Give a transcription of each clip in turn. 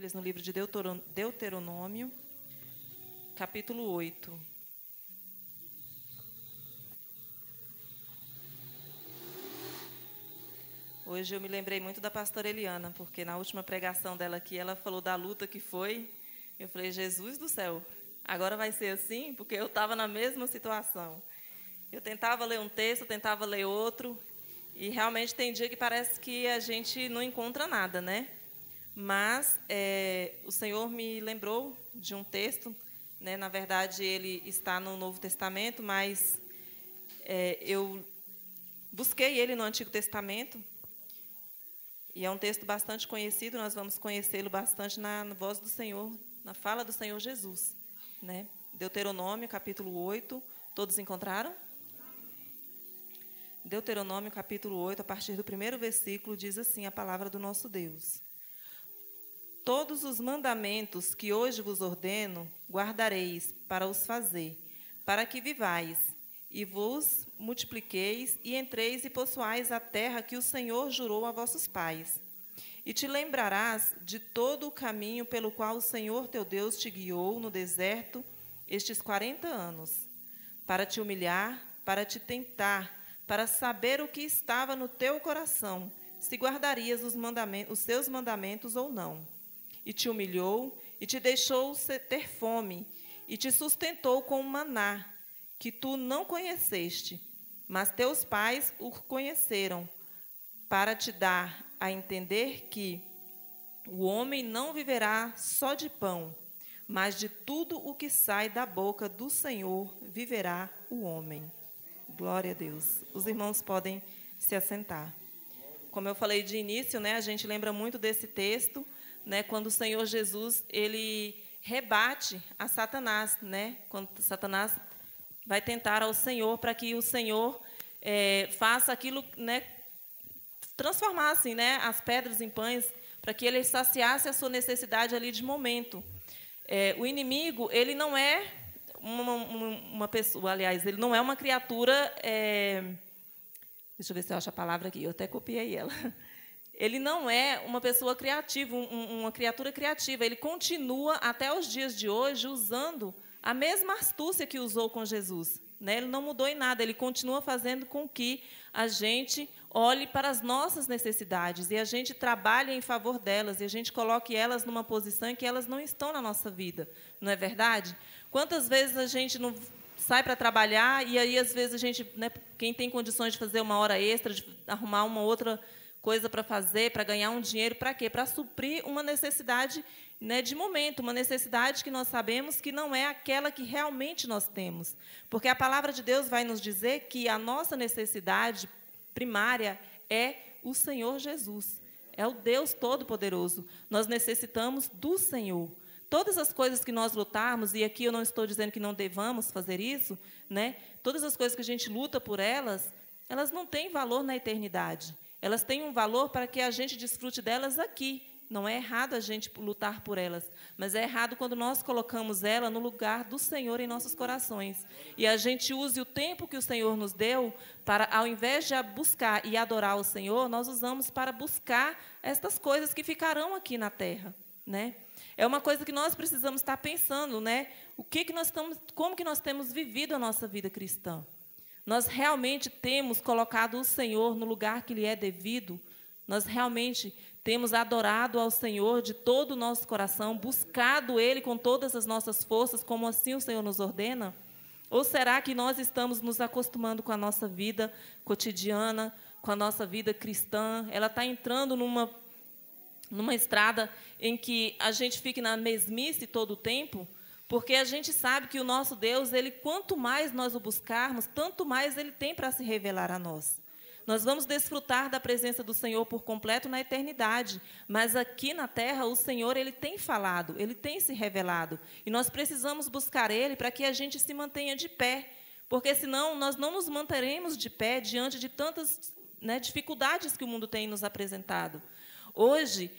Bíblias no livro de Deuteronômio, capítulo 8. Hoje eu me lembrei muito da pastora Eliana, porque na última pregação dela aqui, ela falou da luta que foi. Eu falei, Jesus do céu, agora vai ser assim? Porque eu estava na mesma situação. Eu tentava ler um texto, tentava ler outro, e realmente tem dia que parece que a gente não encontra nada, né? Mas o Senhor me lembrou de um texto, né? Na verdade, ele está no Novo Testamento, mas eu busquei ele no Antigo Testamento, e é um texto bastante conhecido, nós vamos conhecê-lo bastante na voz do Senhor, na fala do Senhor Jesus, né? Deuteronômio, capítulo 8, todos encontraram? Deuteronômio, capítulo 8, a partir do primeiro versículo, diz assim a palavra do nosso Deus. Todos os mandamentos que hoje vos ordeno, guardareis para os fazer, para que vivais, e vos multipliqueis, e entreis e possuais a terra que o Senhor jurou a vossos pais. E te lembrarás de todo o caminho pelo qual o Senhor teu Deus te guiou no deserto estes 40 anos, para te humilhar, para te tentar, para saber o que estava no teu coração, se guardarias os seus mandamentos ou não. E te humilhou, e te deixou ter fome, e te sustentou com o maná, que tu não conheceste, mas teus pais o conheceram, para te dar a entender que o homem não viverá só de pão, mas de tudo o que sai da boca do Senhor viverá o homem. Glória a Deus. Os irmãos podem se assentar. Como eu falei de início, né, a gente lembra muito desse texto, né, quando o Senhor Jesus ele rebate a Satanás, né, quando Satanás vai tentar ao Senhor para que o Senhor faça aquilo, né, transformasse, né, as pedras em pães, para que ele saciasse a sua necessidade ali de momento. O inimigo, ele não é uma pessoa, aliás, ele não é uma criatura... deixa eu ver se eu acho a palavra aqui, eu até copiei ela. Ele não é uma pessoa criativa, uma criatura criativa. Ele continua, até os dias de hoje, usando a mesma astúcia que usou com Jesus, né? Ele não mudou em nada, ele continua fazendo com que a gente olhe para as nossas necessidades e a gente trabalhe em favor delas e a gente coloque elas numa posição em que elas não estão na nossa vida. Não é verdade? Quantas vezes a gente não sai para trabalhar e aí, às vezes, a gente, né, quem tem condições de fazer uma hora extra, de arrumar uma outra coisa para fazer, para ganhar um dinheiro, para quê? Para suprir uma necessidade, né, de momento, uma necessidade que nós sabemos que não é aquela que realmente nós temos. Porque a palavra de Deus vai nos dizer que a nossa necessidade primária é o Senhor Jesus, é o Deus Todo-Poderoso. Nós necessitamos do Senhor. Todas as coisas que nós lutarmos, e aqui eu não estou dizendo que não devamos fazer isso, né? Todas as coisas que a gente luta por elas, elas não têm valor na eternidade. Elas têm um valor para que a gente desfrute delas aqui. Não é errado a gente lutar por elas, mas é errado quando nós colocamos ela no lugar do Senhor em nossos corações. E a gente use o tempo que o Senhor nos deu para, ao invés de buscar e adorar o Senhor, nós usamos para buscar estas coisas que ficarão aqui na terra, né? É uma coisa que nós precisamos estar pensando, né? Como que nós temos vivido a nossa vida cristã? Nós realmente temos colocado o Senhor no lugar que lhe é devido? Nós realmente temos adorado ao Senhor de todo o nosso coração, buscado Ele com todas as nossas forças, como assim o Senhor nos ordena? Ou será que nós estamos nos acostumando com a nossa vida cotidiana, com a nossa vida cristã? Ela está entrando numa estrada em que a gente fique na mesmice todo o tempo, porque a gente sabe que o nosso Deus, ele, quanto mais nós o buscarmos, tanto mais ele tem para se revelar a nós. Nós vamos desfrutar da presença do Senhor por completo na eternidade, mas aqui na terra o Senhor ele tem falado, ele tem se revelado, e nós precisamos buscar ele para que a gente se mantenha de pé, porque senão nós não nos manteremos de pé diante de tantas, né, dificuldades que o mundo tem nos apresentado. Hoje,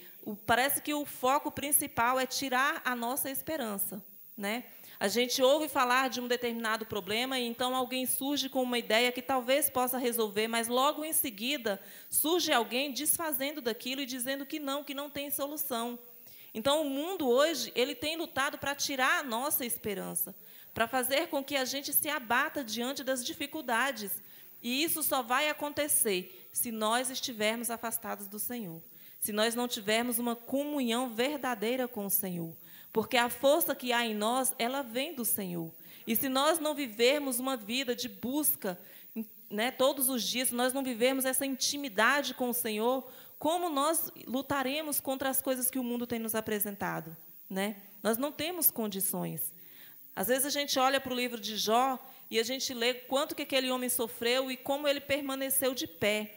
parece que o foco principal é tirar a nossa esperança, né? A gente ouve falar de um determinado problema e então alguém surge com uma ideia que talvez possa resolver, mas logo em seguida surge alguém desfazendo daquilo e dizendo que não tem solução. Então, o mundo hoje, ele tem lutado para tirar a nossa esperança, para fazer com que a gente se abata diante das dificuldades. E isso só vai acontecer se nós estivermos afastados do Senhor, se nós não tivermos uma comunhão verdadeira com o Senhor. Porque a força que há em nós, ela vem do Senhor. E se nós não vivermos uma vida de busca, né, todos os dias, se nós não vivermos essa intimidade com o Senhor, como nós lutaremos contra as coisas que o mundo tem nos apresentado, né? Nós não temos condições. Às vezes a gente olha para o livro de Jó e a gente lê quanto que aquele homem sofreu e como ele permaneceu de pé.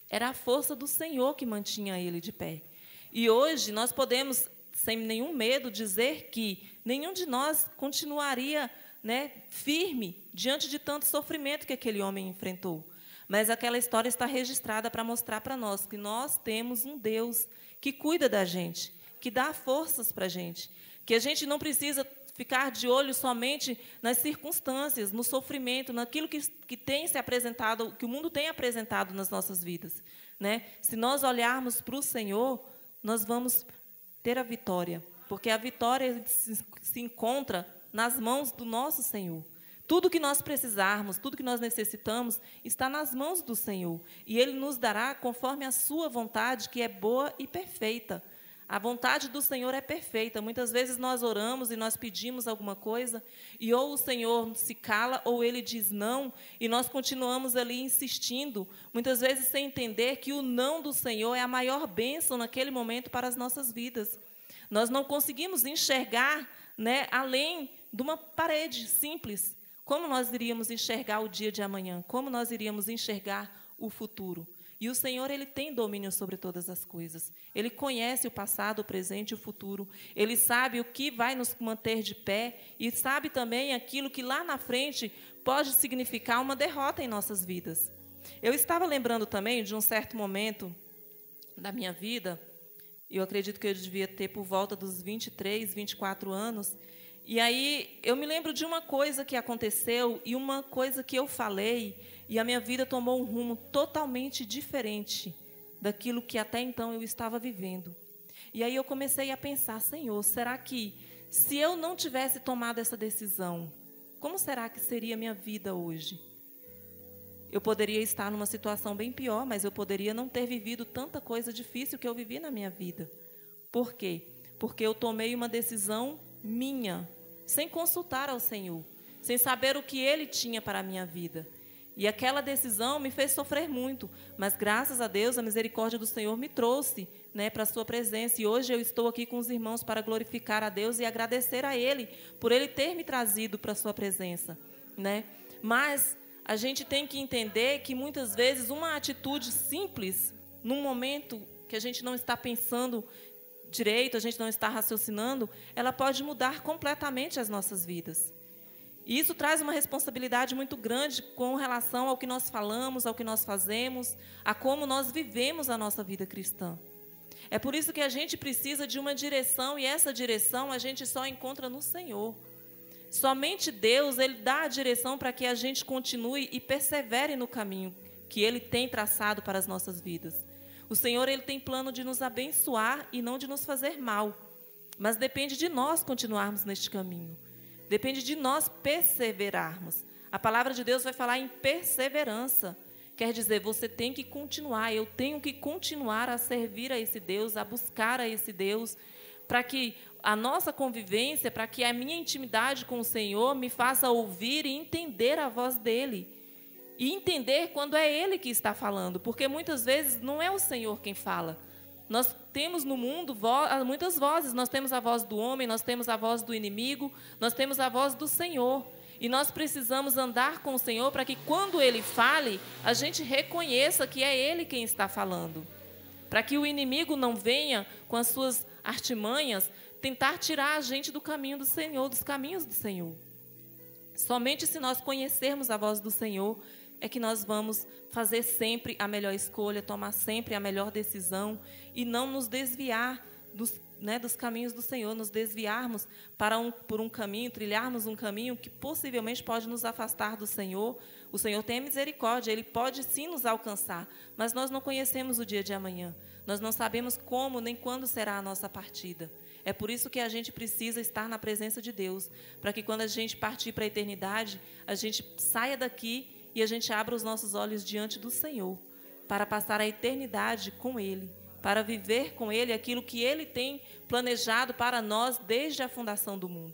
Era a força do Senhor que mantinha ele de pé. E hoje nós podemos, sem nenhum medo, dizer que nenhum de nós continuaria, né, firme diante de tanto sofrimento que aquele homem enfrentou. Mas aquela história está registrada para mostrar para nós que nós temos um Deus que cuida da gente, que dá forças para a gente, que a gente não precisa ficar de olho somente nas circunstâncias, no sofrimento, naquilo que tem se apresentado, que o mundo tem apresentado nas nossas vidas, né? Se nós olharmos para o Senhor, nós vamos ter a vitória, porque a vitória se encontra nas mãos do nosso Senhor. Tudo que nós precisarmos, tudo que nós necessitamos, está nas mãos do Senhor. E Ele nos dará conforme a sua vontade, que é boa e perfeita. A vontade do Senhor é perfeita. Muitas vezes nós oramos e nós pedimos alguma coisa, e ou o Senhor se cala, ou Ele diz não, e nós continuamos ali insistindo, muitas vezes sem entender que o não do Senhor é a maior bênção naquele momento para as nossas vidas. Nós não conseguimos enxergar, né, além de uma parede simples. Como nós iríamos enxergar o dia de amanhã? Como nós iríamos enxergar o futuro? E o Senhor, Ele tem domínio sobre todas as coisas. Ele conhece o passado, o presente e o futuro. Ele sabe o que vai nos manter de pé e sabe também aquilo que lá na frente pode significar uma derrota em nossas vidas. Eu estava lembrando também de um certo momento da minha vida, eu acredito que eu devia ter por volta dos 23, 24 anos, e aí eu me lembro de uma coisa que aconteceu e uma coisa que eu falei, e a minha vida tomou um rumo totalmente diferente daquilo que até então eu estava vivendo. E aí eu comecei a pensar, Senhor, será que se eu não tivesse tomado essa decisão, como será que seria a minha vida hoje? Eu poderia estar numa situação bem pior, mas eu poderia não ter vivido tanta coisa difícil que eu vivi na minha vida. Por quê? Porque eu tomei uma decisão minha, sem consultar ao Senhor, sem saber o que Ele tinha para a minha vida. E aquela decisão me fez sofrer muito, mas graças a Deus, a misericórdia do Senhor me trouxe, né, para a sua presença. E hoje eu estou aqui com os irmãos para glorificar a Deus e agradecer a Ele, por Ele ter me trazido para a sua presença, né? Mas a gente tem que entender que muitas vezes uma atitude simples, num momento que a gente não está pensando direito, a gente não está raciocinando, ela pode mudar completamente as nossas vidas. E isso traz uma responsabilidade muito grande com relação ao que nós falamos, ao que nós fazemos, a como nós vivemos a nossa vida cristã. É por isso que a gente precisa de uma direção, e essa direção a gente só encontra no Senhor. Somente Deus, Ele dá a direção para que a gente continue e persevere no caminho que Ele tem traçado para as nossas vidas. O Senhor, Ele tem plano de nos abençoar e não de nos fazer mal. Mas depende de nós continuarmos neste caminho. Depende de nós perseverarmos. A palavra de Deus vai falar em perseverança. Quer dizer, você tem que continuar, eu tenho que continuar a servir a esse Deus, a buscar a esse Deus, para que a nossa convivência, para que a minha intimidade com o Senhor me faça ouvir e entender a voz dEle. E entender quando é Ele que está falando, porque muitas vezes não é o Senhor quem fala. Nós temos no mundo muitas vozes, nós temos a voz do homem, nós temos a voz do inimigo, nós temos a voz do Senhor. E nós precisamos andar com o Senhor para que quando Ele fale, a gente reconheça que é Ele quem está falando. Para que o inimigo não venha com as suas artimanhas tentar tirar a gente do caminho do Senhor, dos caminhos do Senhor. Somente se nós conhecermos a voz do Senhor, é que nós vamos fazer sempre a melhor escolha, tomar sempre a melhor decisão e não nos desviar dos caminhos do Senhor, nos desviarmos por um caminho, trilharmos um caminho que possivelmente pode nos afastar do Senhor. O Senhor tem misericórdia, Ele pode sim nos alcançar, mas nós não conhecemos o dia de amanhã. Nós não sabemos como nem quando será a nossa partida. É por isso que a gente precisa estar na presença de Deus, para que quando a gente partir para a eternidade, a gente saia daqui e a gente abra os nossos olhos diante do Senhor, para passar a eternidade com Ele, para viver com Ele aquilo que Ele tem planejado para nós desde a fundação do mundo.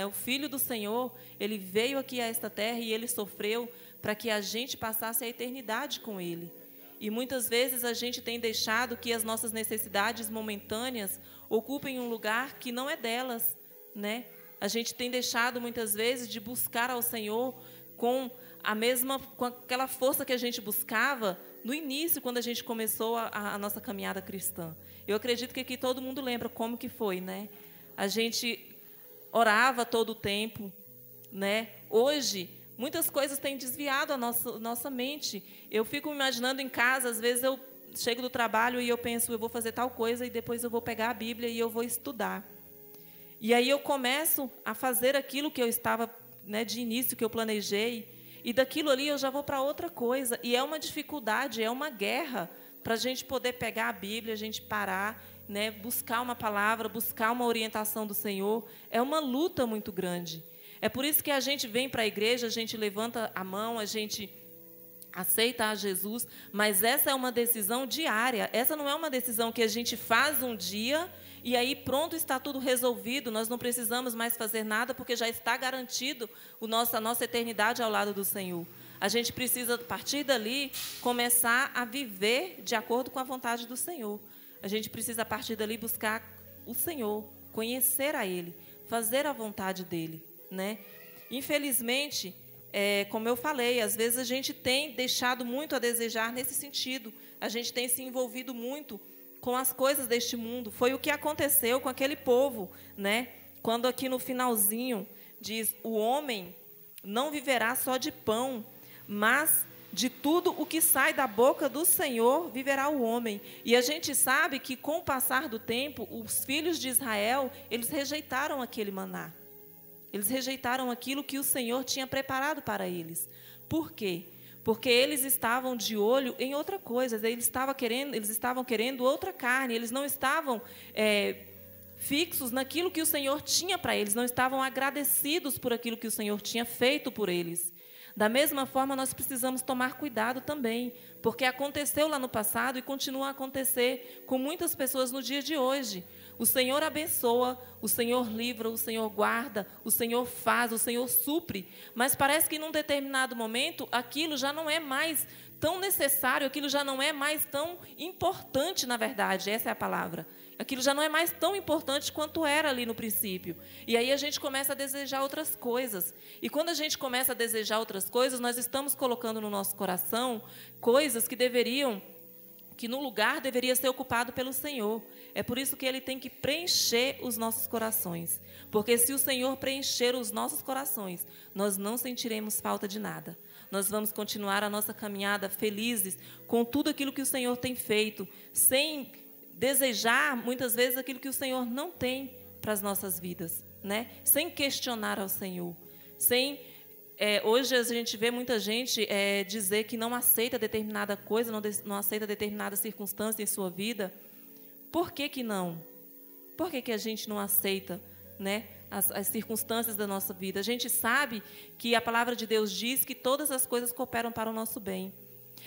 O Filho do Senhor, Ele veio aqui a esta terra e Ele sofreu para que a gente passasse a eternidade com Ele. E muitas vezes a gente tem deixado que as nossas necessidades momentâneas ocupem um lugar que não é delas, né? A gente tem deixado muitas vezes de buscar ao Senhor com aquela força que a gente buscava no início, quando a gente começou a nossa caminhada cristã. Eu acredito que aqui todo mundo lembra como que foi, né? A gente orava todo o tempo, né? Hoje, muitas coisas têm desviado a nossa mente. Eu fico me imaginando em casa, às vezes eu chego do trabalho e eu penso, eu vou fazer tal coisa e depois eu vou pegar a Bíblia e eu vou estudar. E aí eu começo a fazer aquilo que eu estava, né, de início, que eu planejei, e daquilo ali eu já vou para outra coisa. E é uma dificuldade, é uma guerra para a gente poder pegar a Bíblia, a gente parar, né, buscar uma palavra, buscar uma orientação do Senhor. É uma luta muito grande. É por isso que a gente vem para a igreja, a gente levanta a mão, a gente aceita a Jesus, mas essa é uma decisão diária. Essa não é uma decisão que a gente faz um dia e aí pronto, está tudo resolvido, nós não precisamos mais fazer nada porque já está garantido a nossa eternidade ao lado do Senhor. A gente precisa, a partir dali, começar a viver de acordo com a vontade do Senhor. A gente precisa, a partir dali, buscar o Senhor, conhecer a Ele, fazer a vontade dEle, né? Infelizmente, como eu falei, às vezes a gente tem deixado muito a desejar nesse sentido. A gente tem se envolvido muito com as coisas deste mundo. Foi o que aconteceu com aquele povo, né? Quando aqui no finalzinho diz, o homem não viverá só de pão, mas de tudo o que sai da boca do Senhor viverá o homem. E a gente sabe que, com o passar do tempo, os filhos de Israel, eles rejeitaram aquele maná. Eles rejeitaram aquilo que o Senhor tinha preparado para eles. Por quê? Porque eles estavam de olho em outra coisa. Eles estavam querendo outra carne. Eles não estavam fixos naquilo que o Senhor tinha para eles. Não estavam agradecidos por aquilo que o Senhor tinha feito por eles. Da mesma forma, nós precisamos tomar cuidado também, porque aconteceu lá no passado e continua a acontecer com muitas pessoas no dia de hoje. O Senhor abençoa, o Senhor livra, o Senhor guarda, o Senhor faz, o Senhor supre, mas parece que num determinado momento aquilo já não é mais tão necessário, aquilo já não é mais tão importante, na verdade, essa é a palavra. Aquilo já não é mais tão importante quanto era ali no princípio. E aí a gente começa a desejar outras coisas. E quando a gente começa a desejar outras coisas, nós estamos colocando no nosso coração coisas que no lugar deveria ser ocupado pelo Senhor. É por isso que Ele tem que preencher os nossos corações. Porque se o Senhor preencher os nossos corações, nós não sentiremos falta de nada. Nós vamos continuar a nossa caminhada felizes com tudo aquilo que o Senhor tem feito, sem desejar, muitas vezes, aquilo que o Senhor não tem para as nossas vidas, né? Sem questionar ao Senhor. Hoje a gente vê muita gente dizer que não aceita determinada coisa, não aceita determinada circunstância em sua vida. Por que que não? Por que que a gente não aceita, né, as circunstâncias da nossa vida? A gente sabe que a palavra de Deus diz que todas as coisas cooperam para o nosso bem.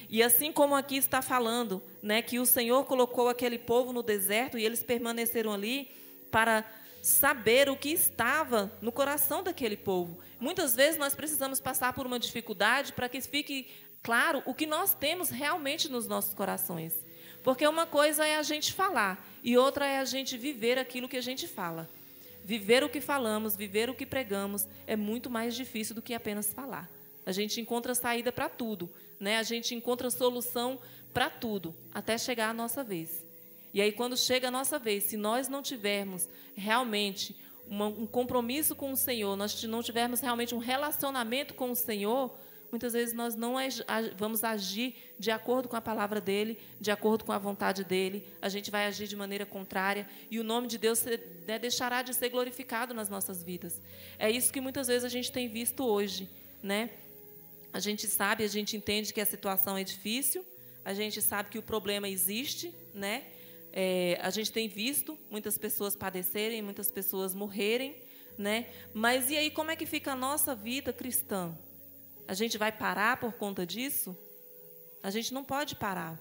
E assim como aqui está falando, né, que o Senhor colocou aquele povo no deserto e eles permaneceram ali para saber o que estava no coração daquele povo. Muitas vezes nós precisamos passar por uma dificuldade para que fique claro o que nós temos realmente nos nossos corações. Porque uma coisa é a gente falar e outra é a gente viver aquilo que a gente fala. Viver o que falamos, viver o que pregamos é muito mais difícil do que apenas falar. A gente encontra saída para tudo, né? A gente encontra solução para tudo, até chegar a nossa vez. E aí, quando chega a nossa vez, se nós não tivermos realmente um compromisso com o Senhor, nós não tivermos realmente um relacionamento com o Senhor, muitas vezes nós não vamos agir de acordo com a palavra dEle, de acordo com a vontade dEle, a gente vai agir de maneira contrária, e o nome de Deus deixará de ser glorificado nas nossas vidas. É isso que muitas vezes a gente tem visto hoje, né? A gente sabe, a gente entende que a situação é difícil, a gente sabe que o problema existe, né? A gente tem visto muitas pessoas padecerem, muitas pessoas morrerem, né? Mas e aí, como é que fica a nossa vida cristã? A gente vai parar por conta disso? A gente não pode parar,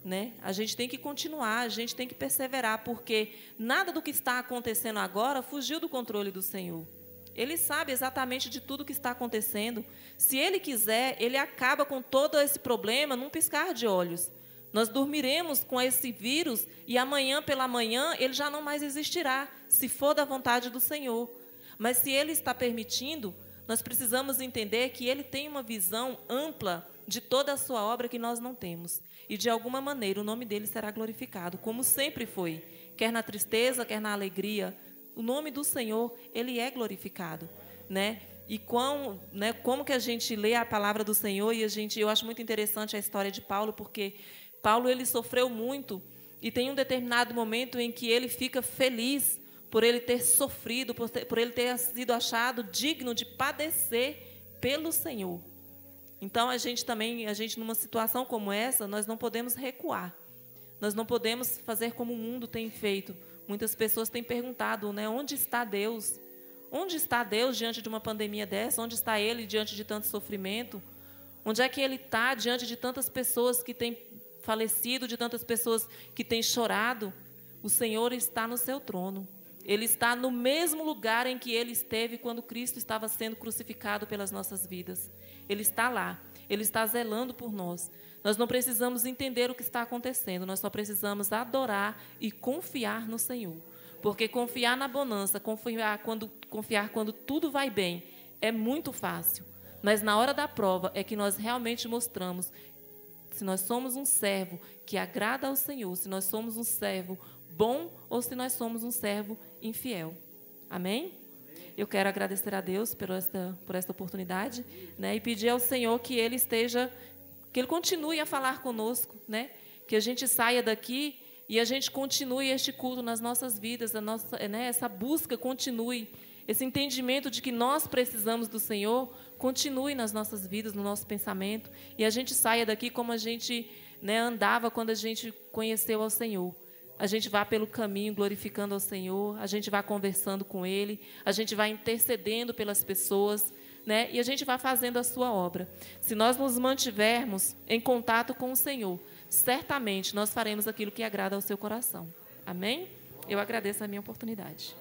né? A gente tem que continuar, a gente tem que perseverar, porque nada do que está acontecendo agora fugiu do controle do Senhor. Ele sabe exatamente de tudo que está acontecendo. Se Ele quiser, Ele acaba com todo esse problema num piscar de olhos. Nós dormiremos com esse vírus e amanhã pela manhã ele já não mais existirá, se for da vontade do Senhor. Mas se Ele está permitindo, nós precisamos entender que Ele tem uma visão ampla de toda a sua obra que nós não temos. E, de alguma maneira, o nome dele será glorificado, como sempre foi. Quer na tristeza, quer na alegria. O nome do Senhor, ele é glorificado, né? E como que a gente lê a palavra do Senhor, e eu acho muito interessante a história de Paulo, porque Paulo ele sofreu muito, e tem um determinado momento em que ele fica feliz por ele ter sofrido, por ele ter sido achado digno de padecer pelo Senhor. Então, a gente numa situação como essa, nós não podemos recuar. Nós não podemos fazer como o mundo tem feito. Muitas pessoas têm perguntado, né, onde está Deus? Onde está Deus diante de uma pandemia dessa? Onde está Ele diante de tanto sofrimento? Onde é que Ele está diante de tantas pessoas que têm falecido, de tantas pessoas que têm chorado? O Senhor está no seu trono. Ele está no mesmo lugar em que Ele esteve quando Cristo estava sendo crucificado pelas nossas vidas. Ele está lá. Ele está zelando por nós. Nós não precisamos entender o que está acontecendo. Nós só precisamos adorar e confiar no Senhor. Porque confiar na bonança, confiar quando tudo vai bem, é muito fácil. Mas na hora da prova é que nós realmente mostramos se nós somos um servo que agrada ao Senhor, se nós somos um servo bom ou se nós somos um servo infiel. Amém? Eu quero agradecer a Deus por esta oportunidade, né, e pedir ao Senhor que Ele continue a falar conosco, né, que a gente saia daqui e a gente continue este culto nas nossas vidas, essa busca continue, esse entendimento de que nós precisamos do Senhor continue nas nossas vidas, no nosso pensamento, e a gente saia daqui como a gente, né, andava quando a gente conheceu ao Senhor. A gente vai pelo caminho glorificando ao Senhor, a gente vai conversando com Ele, a gente vai intercedendo pelas pessoas, né? E a gente vai fazendo a sua obra. Se nós nos mantivermos em contato com o Senhor, certamente nós faremos aquilo que agrada ao seu coração. Amém? Eu agradeço a minha oportunidade.